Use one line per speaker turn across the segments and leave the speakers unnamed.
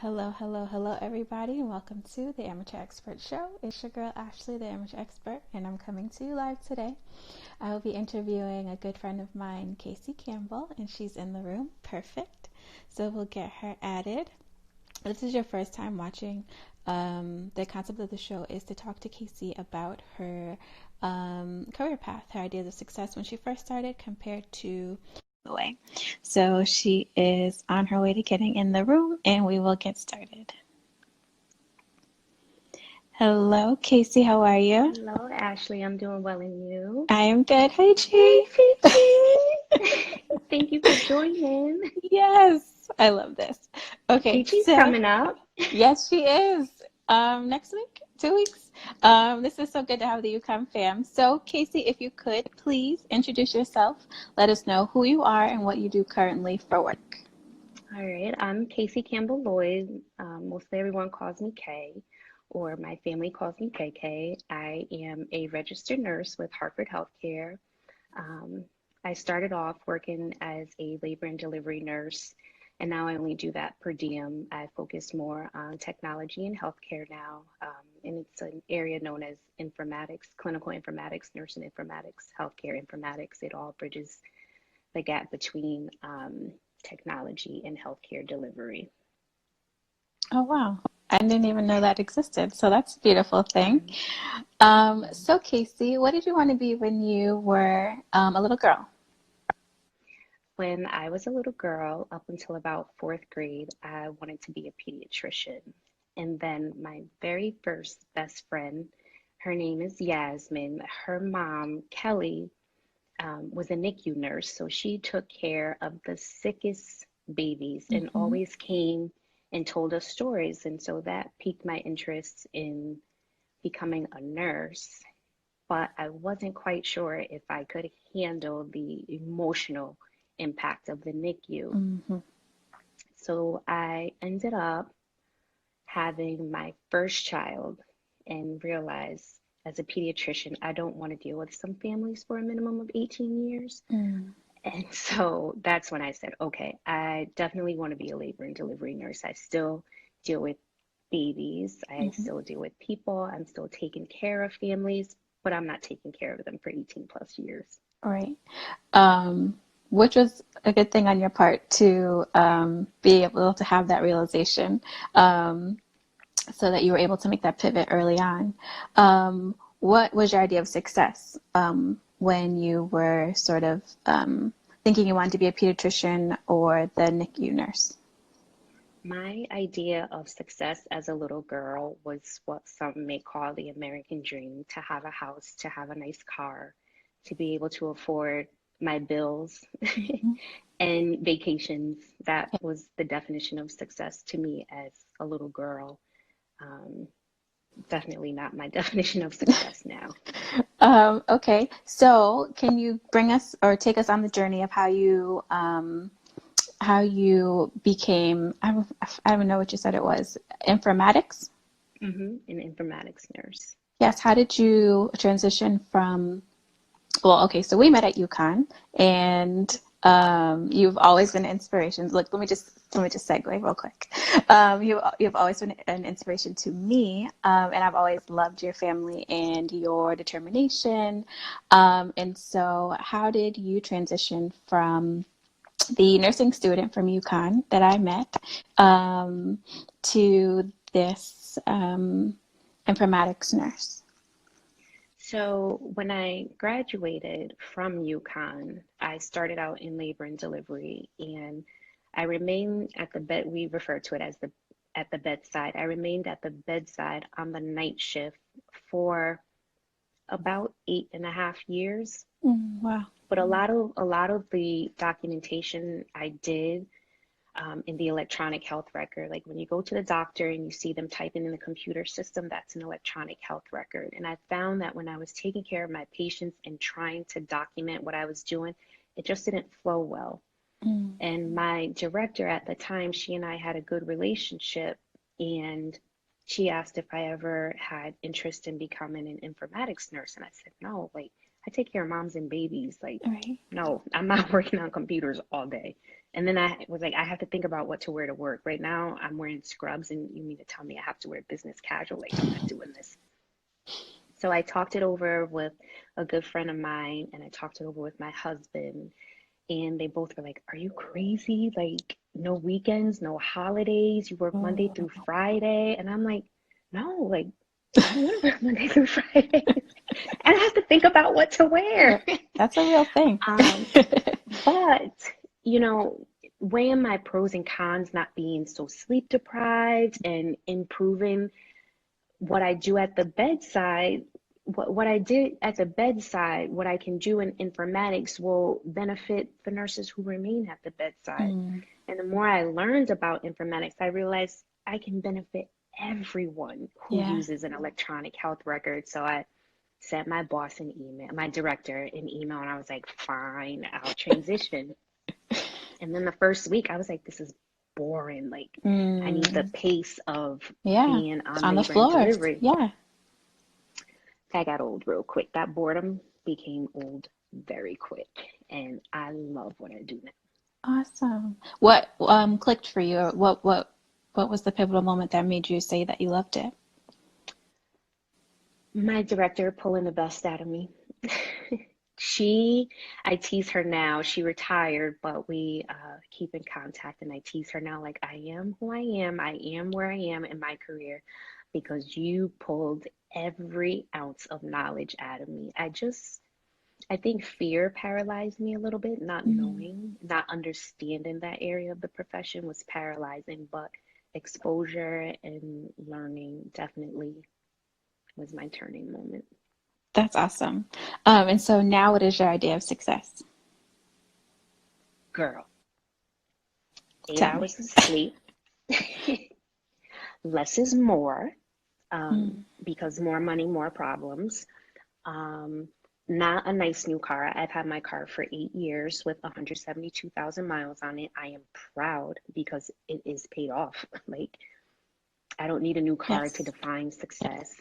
Hello, hello, hello, everybody, and welcome to the Amateur Expert Show. It's your girl Ashley, the Amateur Expert, and I'm coming to you live today. I will be interviewing a good friend of mine, Kaysie Campbell, and she's in the room. Perfect. So we'll get her added. If this is your first time watching, the concept of the show is to talk to Kaysie about her career path, her ideas of success when she first started compared to the way. So she is on her way to getting in the room, and we will get started. Hello, Kaysie. How are you?
Hello, Ashley. I'm doing well, and you?
I am good. Hey,
Hey,
G.
Gigi. Thank you for joining.
Yes, I love this. Okay,
Gigi's
so
coming up.
yes, she is. Next week, 2 weeks. This is so good to have the UConn fam. So, Kaysie, if you could please introduce yourself, let us know who you are and what you do currently for work.
All right, I'm Kaysie Campbell Lloyd. Mostly everyone calls me Kay, or my family calls me KK. I am a registered nurse with Hartford Healthcare. Um, I started off working as a labor and delivery nurse, and now I only do that per diem. I focus more on technology and healthcare now, and it's an area known as informatics, clinical informatics, nursing informatics, healthcare informatics. It all bridges the gap between technology and healthcare delivery.
Oh, wow. I didn't even know that existed. So that's a beautiful thing.
Um,
So, Kaysie, what did you want to be when you were a little girl?
when I was a little girl, up until about fourth grade, I wanted to be a pediatrician. And then my very first best friend, her name is Yasmin. Her mom, Kelly, was a NICU nurse. So she took care of the sickest babies and
Mm-hmm.
always came and told us stories. And so that piqued my interest in becoming a nurse. But I wasn't quite sure if I could handle the emotional impact of the NICU.
Mm-hmm.
So I ended up having my first child and realized as a pediatrician, I don't want to deal with some families for a minimum of 18 years.
Mm.
And so that's when I said, okay, I definitely want to be a labor and delivery nurse. I still deal with babies, I
Mm-hmm.
still deal with people, I'm still taking care of families, but I'm not taking care of them for 18 plus years.
All right. Um, which was a good thing on your part to be able to have that realization um, so that you were able to make that pivot early on. What was your idea of success when you were sort of thinking you wanted to be a pediatrician or the NICU nurse?
My idea of success as a little girl was what some may call the American dream, to have a house, to have a nice car, to be able to afford my bills
Mm-hmm.
and vacations. That was the definition of success to me as a little girl. Um, Definitely not my definition of success now.
Okay, so can you bring us or take us on the journey of how you became, I don't know what you said it was, informatics?
An informatics nurse.
Yes, how did you transition from, well, okay, so we met at UConn and you've always been an inspiration. Look, let me just segue real quick. You've always been an inspiration to me, and I've always loved your family and your determination. And so, how did you transition from the nursing student from UConn that I met to this informatics nurse?
So when I graduated from UConn, I started out in labor and delivery, and I remained at the bed. We refer to it as the at the bedside. I remained at the bedside on the night shift for about 8.5 years.
Wow.
But a lot of the documentation I did in the electronic health record. Like when you go to the doctor and you see them typing in the computer system, that's an electronic health record. And I found that when I was taking care of my patients and trying to document what I was doing, it just didn't flow well.
Mm.
And my director at the time, she and I had a good relationship, and she asked if I ever had interest in becoming an informatics nurse. And I said, no, like I take care of moms and babies. Like,
Right.
no, I'm not working on computers all day. And then I was like, I have to think about what to wear to work. Right now, I'm wearing scrubs, and you mean to tell me I have to wear business casual? Like, I'm not doing this. So I talked it over with a good friend of mine, and I talked it over with my husband, and they both were like, "Are you crazy? Like, no weekends, no holidays. You work Monday through
Oh.
Friday." And I'm like, "No, like, I don't want to work Monday through Friday." And I have to think about what to wear.
That's a real thing.
Um, but, you know, weighing my pros and cons, not being so sleep deprived and improving what I do at the bedside, what I did at the bedside, what I can do in informatics will benefit the nurses who remain at the bedside.
Mm,
And the more I learned about informatics, I realized I can benefit everyone who
yeah.
uses an electronic health record. So I sent my boss an email, my director an email, and I was like, fine, I'll transition. And then the first week, I was like, this is boring. Like, I need the
Mm,
pace of
yeah.
being on
On the
labor and
floor.
delivery.
Yeah.
I got old real quick. That boredom became old very quick. And I love what I do now.
Awesome. What clicked for you? Or what was the pivotal moment that made you say that you loved it?
My director pulling the best out of me. I tease her now. She retired, but we keep in contact, and I tease her now like, I am who I am. I am where I am in my career because you pulled every ounce of knowledge out of me. I think fear paralyzed me a little bit, not
Mm,
knowing, not understanding that area of the profession was paralyzing, but exposure and learning definitely was my turning moment.
that's awesome. And so now what is your idea of success?
Girl, eight
Tell me.
hours of sleep, less is more,
Mm,
because more money, more problems. Um, Not a nice new car. I've had my car for 8 years with 172,000 miles on it. I am proud because it is paid off. Like, I don't need a new car to
yes.
define success.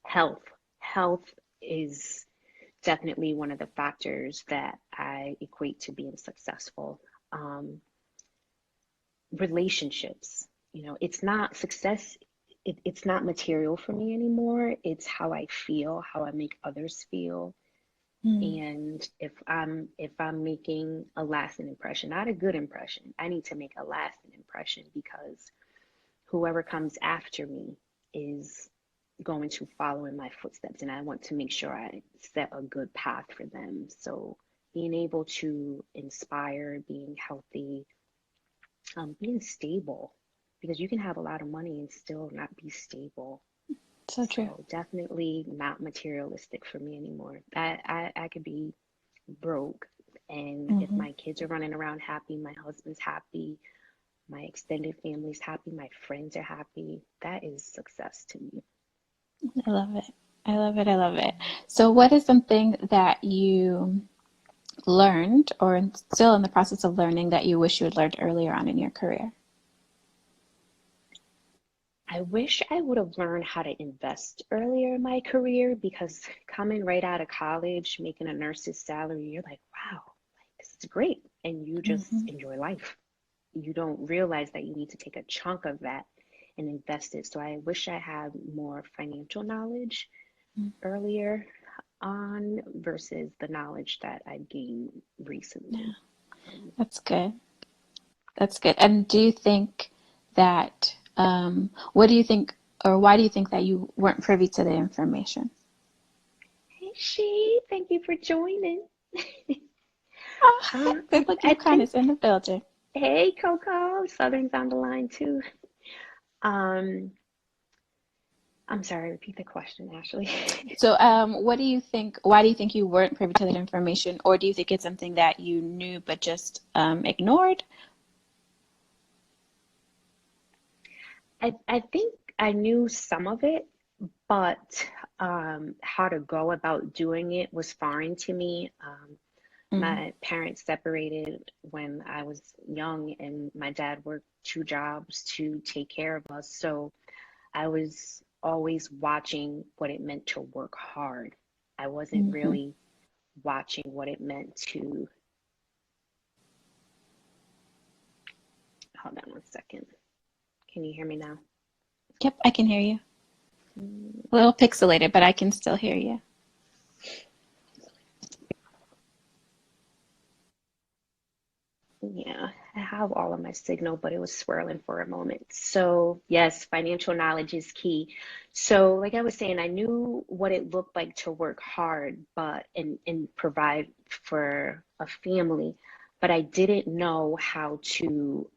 Health. Health is definitely one of the factors that I equate to being successful. Um, Relationships, it's not success. It's not material for me anymore. It's how I feel, how I make others feel.
Mm,
And if I'm making a lasting impression, not a good impression, I need to make a lasting impression because whoever comes after me is going to follow in my footsteps, and I want to make sure I set a good path for them. So being able to inspire, being healthy, being stable, because you can have a lot of money and still not be stable.
so true.
So definitely not materialistic for me anymore. I could be broke, and if
Hmm.
my kids are running around happy, my husband's happy, my extended family's happy, my friends are happy, that is success to me.
I love it. I love it. I love it. So what is something that you learned or still in the process of learning that you wish you had learned earlier on in your career?
I wish I would have learned how to invest earlier in my career because coming right out of college, making a nurse's salary, you're like, wow, like, this is great. And you just
Hmm.
enjoy life. You don't realize that you need to take a chunk of that and invest it. So I wish I had more financial knowledge earlier on versus the knowledge that I've gained recently. Um,
That's good. That's good. And do you think that, what do you think, or why do you think that you weren't privy to the information?
hey, She, thank you for joining.
Oh,
I,
good look,
I
you kind
think,
of in the building.
hey, Coco, Southern's on the line too. Um, I'm sorry, repeat the question, Ashley.
So, what do you think? Why do you think you weren't privy to that information, or do you think it's something that you knew but just ignored?
I think I knew some of it, but how to go about doing it was foreign to me.
Mm,
My parents separated when I was young, and my dad worked two jobs to take care of us. So I was always watching what it meant to work hard I wasn't really watching what it meant to, hold on one second. Can you hear me now?
Yep, I can hear you. A little pixelated, but I can still hear you.
Yeah, I have all of my signal, but it was swirling for a moment. So yes, financial knowledge is key. So like I was saying, I knew what it looked like to work hard, but and provide for a family, but I didn't know how to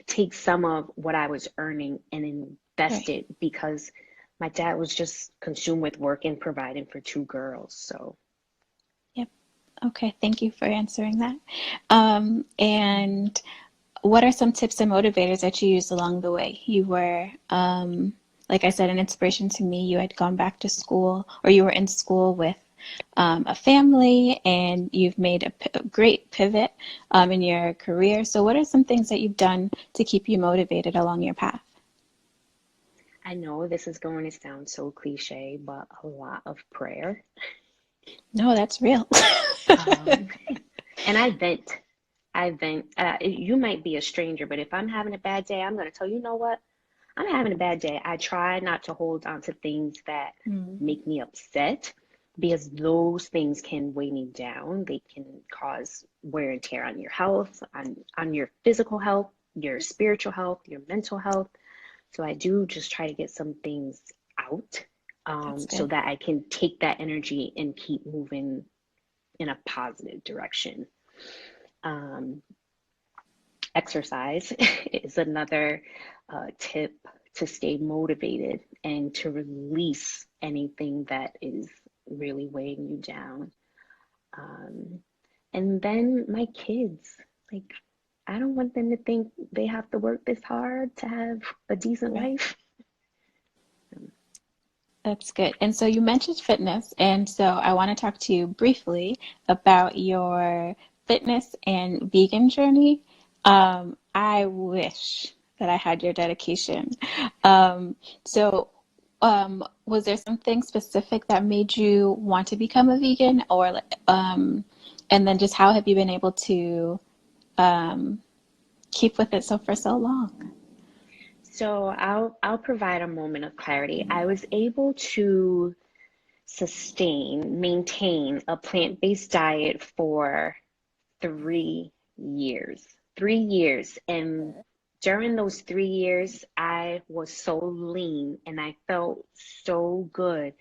take some of what I was earning and invest
Right.
it because my dad was just consumed with work and providing for two girls. So
Yep. Okay, thank you for answering that. And what are some tips and motivators that you used along the way? You were, like I said, an inspiration to me. You had gone back to school, or you were in school with a family, and you've made a great pivot in your career. So, what are some things that you've done to keep you motivated along your path?
I know this is going to sound so cliche, but a lot of prayer.
No, that's real.
Um, and I vent. I vent. You might be a stranger, but if I'm having a bad day, I'm going to tell you, you know what? I'm having a bad day. I try not to hold on to things that make me upset because those things can weigh me down. They can cause wear and tear on your health, on your physical health, your spiritual health, your mental health. So I do just try to get some things out
That's
so
good.
that I can take that energy and keep moving in a positive direction. Um, Exercise is another tip to stay motivated and to release anything that is really weighing you down. Um, and then my kids, like, I don't want them to think they have to work this hard to have a decent
Right.
life.
That's good. And so you mentioned fitness, and so I want to talk to you briefly about your fitness and vegan journey. I wish that I had your dedication. So, was there something specific that made you want to become a vegan, or and then just how have you been able to um, keep with it for so long?
So I'll provide a moment of clarity. I was able to maintain a plant-based diet for 3 years. 3 years. And during those 3 years, I was so lean and I felt so good.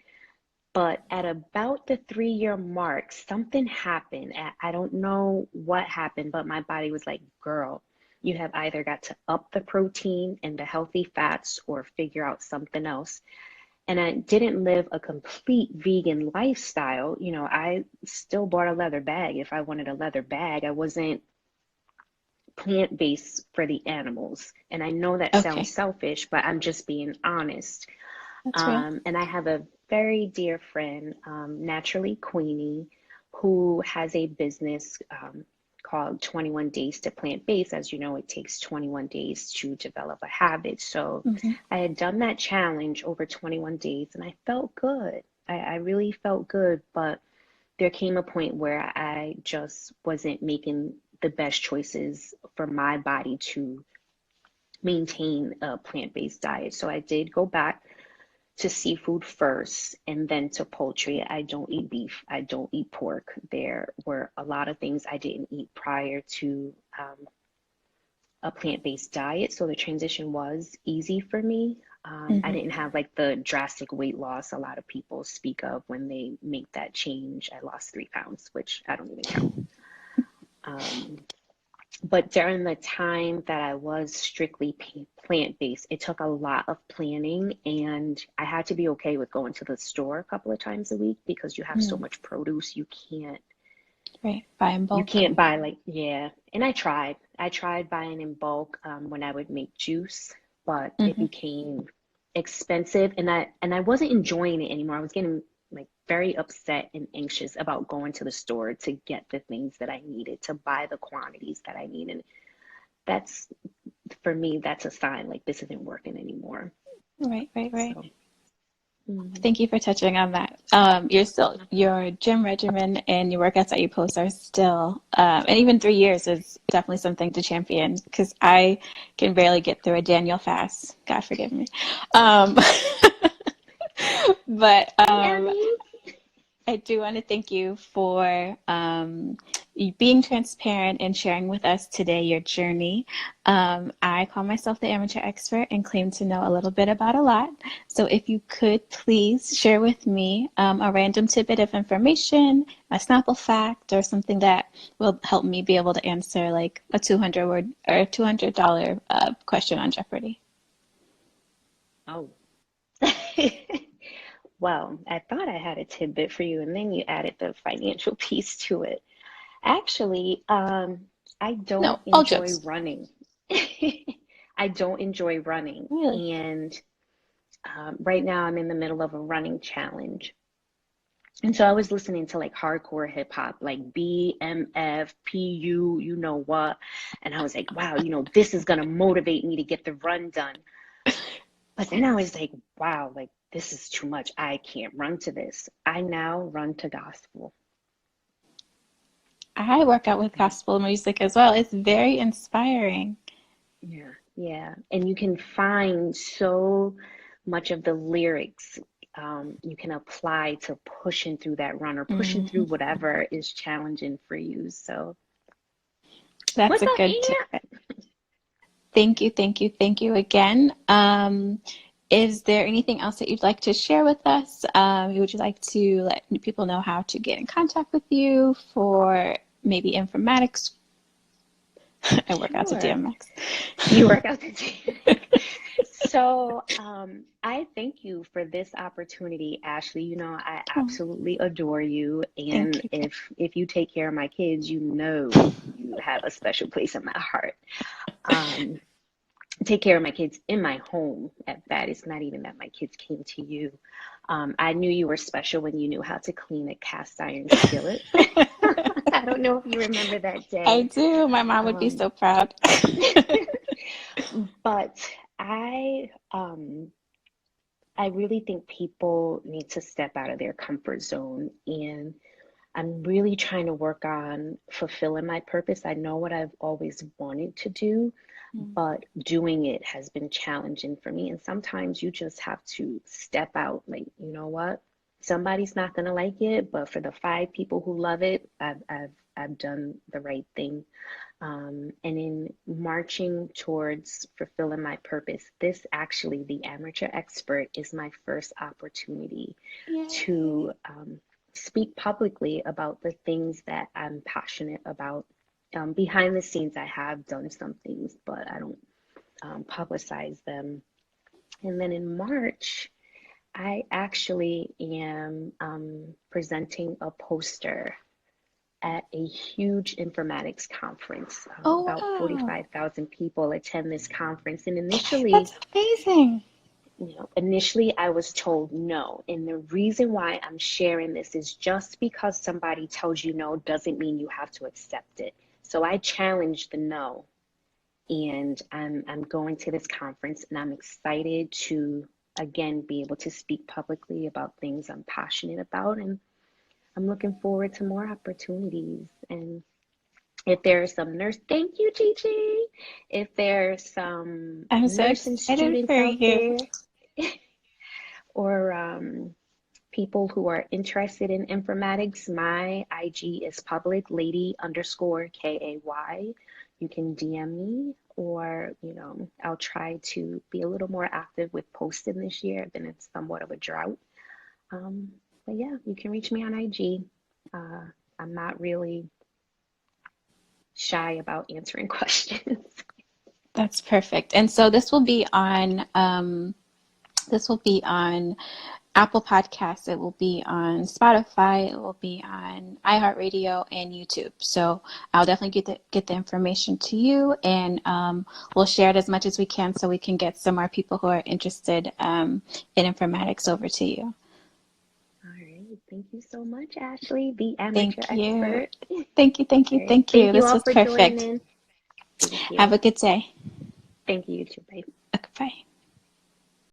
But at about the 3 year mark, something happened. I don't know what happened, but my body was like, girl, you have either got to up the protein and the healthy fats or figure out something else. And I didn't live a complete vegan lifestyle. You know, I still bought a leather bag if I wanted a leather bag. I wasn't plant-based for the animals. And I know that sounds
Okay,
selfish, but I'm just being honest.
that's real.
And I have a very dear friend, Naturally Queenie, who has a business called 21 Days to Plant-Based. As you know, it takes 21 days to develop a habit. So
Hmm.
I had done that challenge over 21 days and I felt good. I really felt good, but there came a point where I just wasn't making the best choices for my body to maintain a plant-based diet. So I did go back to seafood first and then to poultry. I don't eat beef. I don't eat pork. There were a lot of things I didn't eat prior to a plant-based diet. So the transition was easy for me. I
Hmm.
didn't have like the drastic weight loss a lot of people speak of when they make that change. I lost 3 pounds, which I don't even count. Um, but during the time that I was strictly plant-based, it took a lot of planning and I had to be okay with going to the store a couple of times a week because you have so much produce
Right, buy in
you
bulk.
can't buy like yeah. And I tried buying in bulk when I would make juice, but it
Hmm.
became expensive and I wasn't enjoying it anymore. I was getting like very upset and anxious about going to the store to get the things that I needed, to buy the quantities that I needed. That's for me, that's a sign like this isn't working anymore.
Right, right, right.
So,
Thank you for touching on that. Your gym regimen and your workouts that you post are still, and even 3 years is definitely something to champion, because I can barely get through a Daniel fast. God forgive me. Um, but
Hey, Emmy.
I do want to thank you for you being transparent and sharing with us today your journey. I call myself the amateur expert and claim to know a little bit about a lot. So if you could please share with me a random tidbit of information, a Snapple fact, or something that will help me be able to answer like a 200-word or $200 question on Jeopardy.
Oh. Well, I thought I had a tidbit for you, and then you added the financial piece to it. Actually, I
No,
don't
all
enjoy
jokes.
running. I don't enjoy running.
Really?
And right now I'm in the middle of a running challenge. And so I was listening to like hardcore hip hop, like BMF, PU, you know what. And I was like, wow, this is going to motivate me to get the run done. But then I was like, wow, like this is too much. I can't run to this. I now run to gospel.
I work out with gospel music as well. It's very inspiring.
Yeah, yeah. And you can find so much of the lyrics you can apply to pushing through that run or pushing through
Mhm.
whatever is challenging for you. So,
That's
what's
a
up,
good tip.
Aunt?
Thank you, thank you, thank you again. Is there anything else that you'd like to share with us? Would you like to let people know how to get in contact with you for maybe informatics? I work out to
Sure.
DMX.
You work out the day. So, I thank you for this opportunity, Ashley. I
Oh,
absolutely adore you,
thank
and
you.
if you take care of my kids, you have a special place in my heart. Um, take care of my kids in my home at that. It's not even that my kids came to you. I knew you were special when you knew how to clean a cast iron skillet. I don't know if you remember that
I
day.
do. My mom would be
Um,
so proud.
but I really think people need to step out of their comfort zone, and I'm really trying to work on fulfilling my purpose. I know what I've always wanted to do, but doing it has been challenging for me. And sometimes you just have to step out, like, you know what? Somebody's not gonna like it, but for the 5 people who love it, I've done the right thing. And in marching towards fulfilling my purpose, this actually, the amateur expert, is my first opportunity
Yay.
to speak publicly about the things that I'm passionate about. Behind the scenes, I have done some things, but I don't publicize them. And then in March, I actually am presenting a poster at a huge informatics conference.
Oh,
About
wow.
45,000 people attend this conference. And
That's amazing.
initially I was told no. And the reason why I'm sharing this is just because somebody tells you no doesn't mean you have to accept it. So I challenged the no. And I'm going to this conference, and I'm excited to again be able to speak publicly about things I'm passionate about. And I'm looking forward to more opportunities. And if there's some nurse, thank you, Gigi. If there's some
I'm so
nursing
excited for
students out
you.
there or people who are interested in informatics, my IG is public lady underscore KAY. You can DM me, or I'll try to be a little more active with posting this year. I've been in somewhat of a drought. But yeah, you can reach me on IG. I'm not really shy about answering questions.
That's perfect. And so this will be on Apple Podcasts, it will be on Spotify, it will be on iHeartRadio and YouTube. So I'll definitely get the information to you, and we'll share it as much as we can so we can get some more people who are interested in informatics over to you.
All right. Thank you so much, Ashley, the amateur
Thank you.
expert. All
Thank you, thank you,
right.
thank you.
Thank you
This
all
was
for joining
perfect.
in. Thank
Have
you.
a good day.
Thank you, you too. Bye.
Okay, bye.